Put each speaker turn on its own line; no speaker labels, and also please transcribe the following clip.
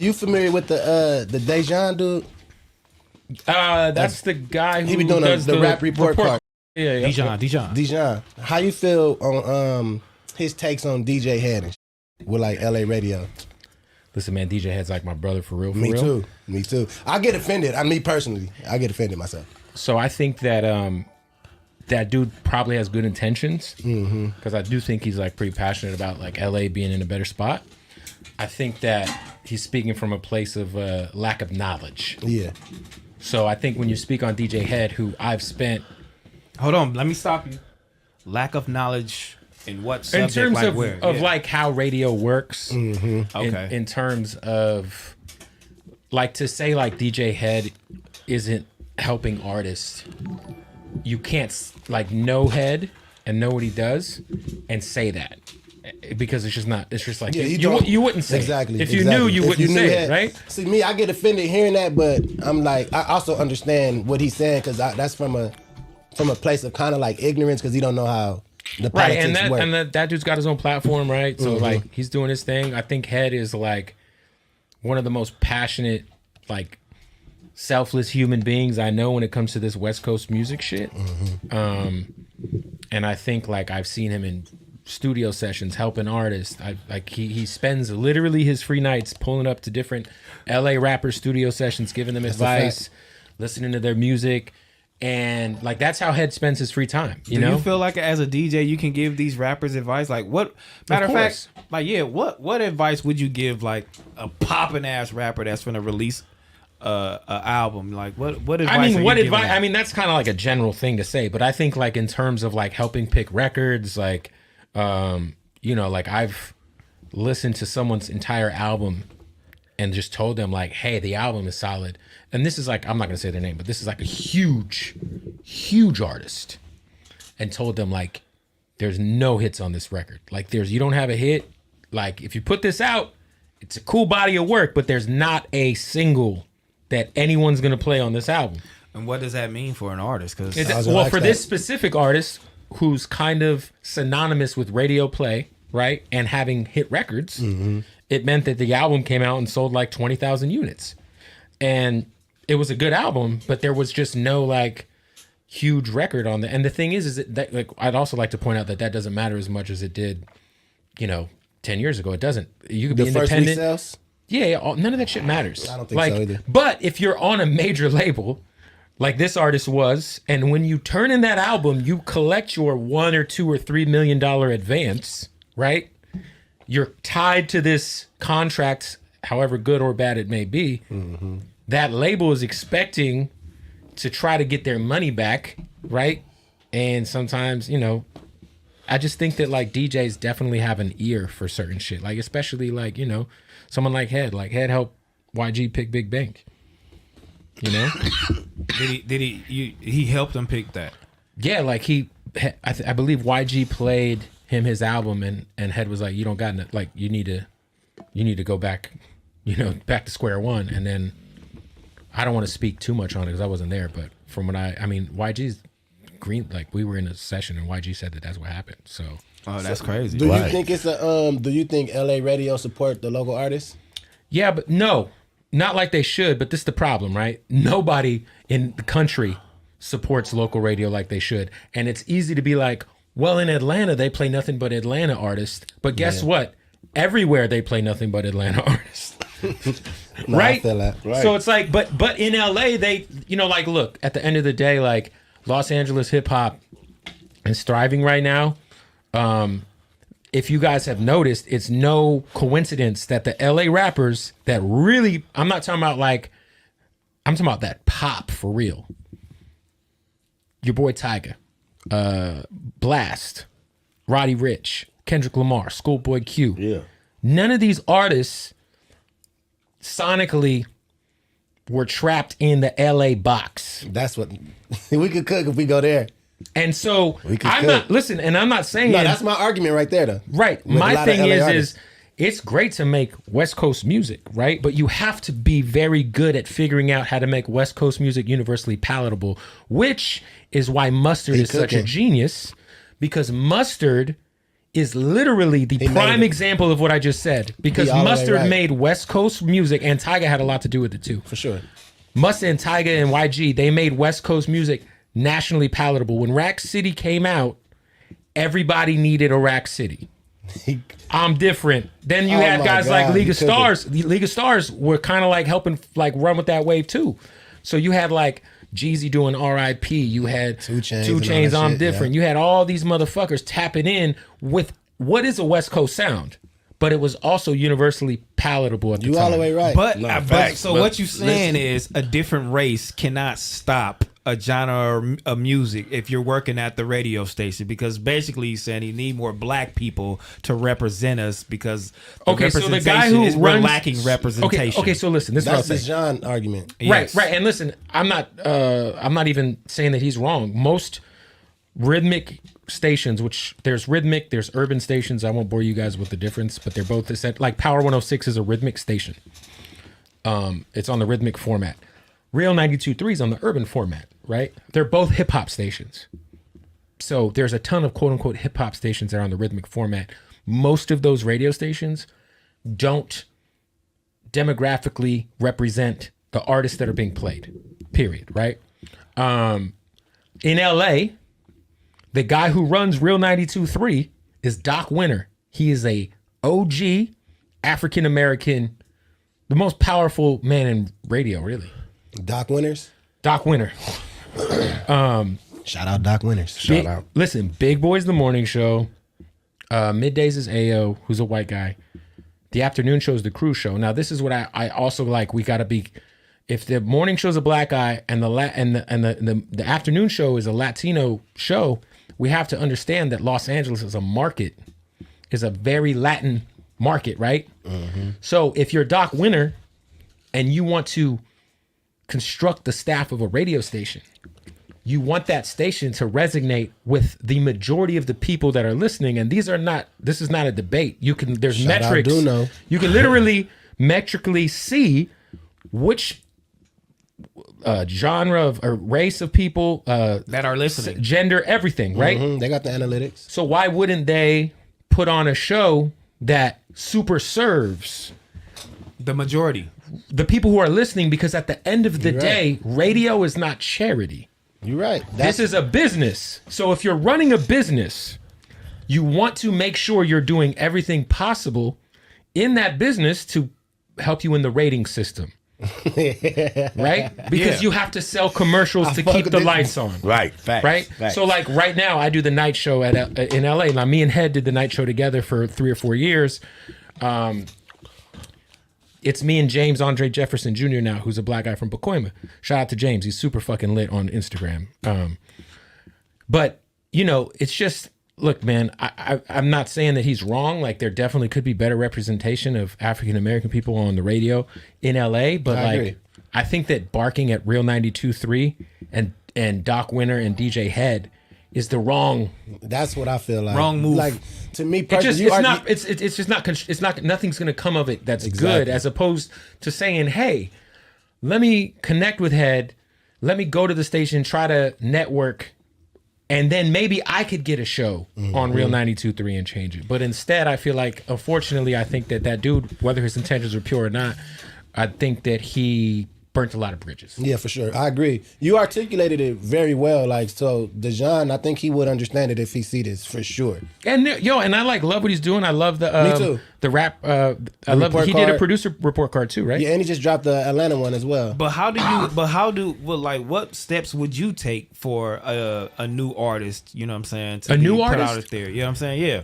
You familiar with the Dejon dude?
That's the guy who
he be doing
does
the rap report card.
Yeah.
Dejon.
How you feel on his takes on DJ Head and with like LA radio?
Listen, man, DJ Head's like my brother for real.
Me too. I get offended. Me personally, I get offended myself.
So I think that that dude probably has good intentions, because I do think he's like pretty passionate about like LA being in a better spot. I think that he's speaking from a place of lack of knowledge.
Yeah.
So I think when you speak on DJ Head, who I've spent...
Hold on, let me stop you. Lack of knowledge in what subject?
In terms
like
of,
where?
like how radio works.
Okay.
In terms of like to say like DJ Head isn't helping artists. You can't like know Head and know what he does and say that. Because it's just not. It's just like you wouldn't say
exactly.
If you knew, you wouldn't say it, right?
See, me, I get offended hearing that, but I'm like, I also understand what he's saying because that's from a place of kind of like ignorance because he don't know how the politics work.
And that dude's got his own platform, right? So like he's doing his thing. I think Head is like one of the most passionate, like selfless human beings I know when it comes to this West Coast music shit. And I think like I've seen him in studio sessions helping artists. He spends literally his free nights pulling up to different LA rappers studio sessions, giving them advice, listening to their music, and like that's how Head spends his free time. You know?
You feel like as a DJ you can give these rappers advice? Like what? Matter of fact, like what advice would you give like a popping ass rapper that's gonna release a album? Like what advice?
I mean that's kind of like a general thing to say, but I think like in terms of like helping pick records, like you know, like I've listened to someone's entire album and just told them like, hey, the album is solid. And this is like, I'm not gonna say their name, but this is like a huge artist, and told them like, there's no hits on this record. Like you don't have a hit. Like if you put this out, it's a cool body of work, but there's not a single that anyone's gonna play on this album.
And what does that mean for an artist? Because
this specific artist, who's kind of synonymous with radio play, right? And having hit records, it meant that the album came out and sold like 20,000 units. And it was a good album, but there was just no like huge record on the. And the thing is that like I'd also like to point out that doesn't matter as much as it did, 10 years ago. It doesn't. You could be independent.
First sales?
Yeah, none of that shit matters.
I don't think so either.
But if you're on a major label, like this artist was, and when you turn in that album, you collect your $1 or $2 or $3 million advance, right? You're tied to this contract, however good or bad it may be. That label is expecting to try to get their money back, right? And sometimes, I just think that like DJs definitely have an ear for certain shit, like especially like someone like Head. Like Head helped YG pick Big Bank.
Did he helped him pick that? Yeah, like
I believe YG played him his album and Head was like, you don't got it. Like you need to go back, back to square one. And then I don't want to speak too much on it because I wasn't there, but from what I mean, YG's green. Like we were in a session and YG said that that's what happened. So
that's crazy.
Do you think it's do you think LA radio support the local artists?
Yeah, but no. Not like they should, but this is the problem, right? Nobody in the country supports local radio like they should. And it's easy to be like, well, in Atlanta, they play nothing but Atlanta artists. But guess what? Everywhere they play nothing but Atlanta artists. Right?
I feel that. Right?
So it's like, but in LA, they, like, look, at the end of the day, like Los Angeles hip hop is thriving right now. If you guys have noticed, it's no coincidence that the LA rappers that really, I'm talking about that pop for real. Your boy Tyga, Blast, Roddy Ricch, Kendrick Lamar, Schoolboy Q.
Yeah.
None of these artists sonically were trapped in the LA box.
That's what we could cook if we go there.
And so I'm not saying
that's my argument right there though.
Right. My thing is it's great to make West Coast music, right? But you have to be very good at figuring out how to make West Coast music universally palatable, which is why Mustard is such a genius, because Mustard is literally the prime example of what I just said. Because Mustard made West Coast music, and Tyga had a lot to do with it too.
For sure.
Mustard and Tyga and YG, they made West Coast music nationally palatable. When Rack City came out, everybody needed a Rack City. I'm different. Then you had guys like League of Stars. The League of Stars were kind of like helping like run with that wave too. So you had like Jeezy doing R.I.P. You had 2 Chainz, I'm different. Yeah. You had all these motherfuckers tapping in with what is a West Coast sound, but it was also universally palatable at the time.
You all the way right.
But what you're saying is a different race cannot stop a genre of music if you're working at the radio station, because basically he's saying he need more black people to represent us because
so the guy who
we're lacking representation.
Okay, so listen,
that's the Dejon argument.
Right, right. And listen, I'm not even saying that he's wrong. Most rhythmic stations, which there's rhythmic, there's urban stations. I won't bore you guys with the difference, but they're both the same. Like Power 106 is a rhythmic station. It's on the rhythmic format. Real 92.3 is on the urban format, right? They're both hip hop stations. So there's a ton of quote unquote hip hop stations that are on the rhythmic format. Most of those radio stations don't demographically represent the artists that are being played, period, right? In LA, the guy who runs Real 92.3 is Doc Winter. He is a OG African-American, the most powerful man in radio, really.
Doc Winters?
Doc Winter.
Shout out Doc Winters.
Shout out. Listen, Big Boy's The Morning Show. Middays is AO, who's a white guy. The afternoon show is The Crew Show. Now, this is what I also like. We got to be... If the morning show's a black guy and the afternoon show is a Latino show, we have to understand that Los Angeles is a market, is a very Latin market, right? Mm-hmm. So if you're Doc Winter and you want to construct the staff of a radio station, you want that station to resonate with the majority of the people that are listening. And this is not a debate. There's metrics. You can literally metrically see which genre of or race of people
that are listening,
gender, everything, right?
Mm-hmm. They got the analytics.
So why wouldn't they put on a show that super serves
the majority,
the people who are listening? Because at the end of the day, radio is not charity.
You're right.
This is a business. So if you're running a business, you want to make sure you're doing everything possible in that business to help you in the rating system. Right? Because you have to sell commercials to keep the lights on.
Right. Facts.
Right?
Facts.
So like right now I do the night show in LA. Now me and Head did the night show together for 3 or 4 years. It's me and James Andre Jefferson Jr. now, who's a black guy from Pacoima. Shout out to James. He's super fucking lit on Instagram. But it's just, look, man, I'm not saying that he's wrong. Like, there definitely could be better representation of African-American people on the radio in LA. But I think that barking at Real 92.3 and Doc Winter and DJ Head is the wrong.
That's what I feel like.
Wrong move.
Like, to me,
nothing's gonna come of it that's good, as opposed to saying, hey, let me connect with Head, let me go to the station, try to network, and then maybe I could get a show on Real 92.3 and change it. But instead, I feel like, unfortunately, I think that dude, whether his intentions are pure or not, I think that he burnt a lot of bridges.
Yeah, for sure. I agree. You articulated it very well. Like, so Dejon, I think he would understand it if he see this, for sure.
And and I love what he's doing. I love the
Me too.
The rap. I love he did a producer report card too, right?
Yeah, and he just dropped the Atlanta one as well.
But what steps would you take for a new artist? You know what I'm saying? To
a new
put
artist
out there. You know what I'm saying? Yeah.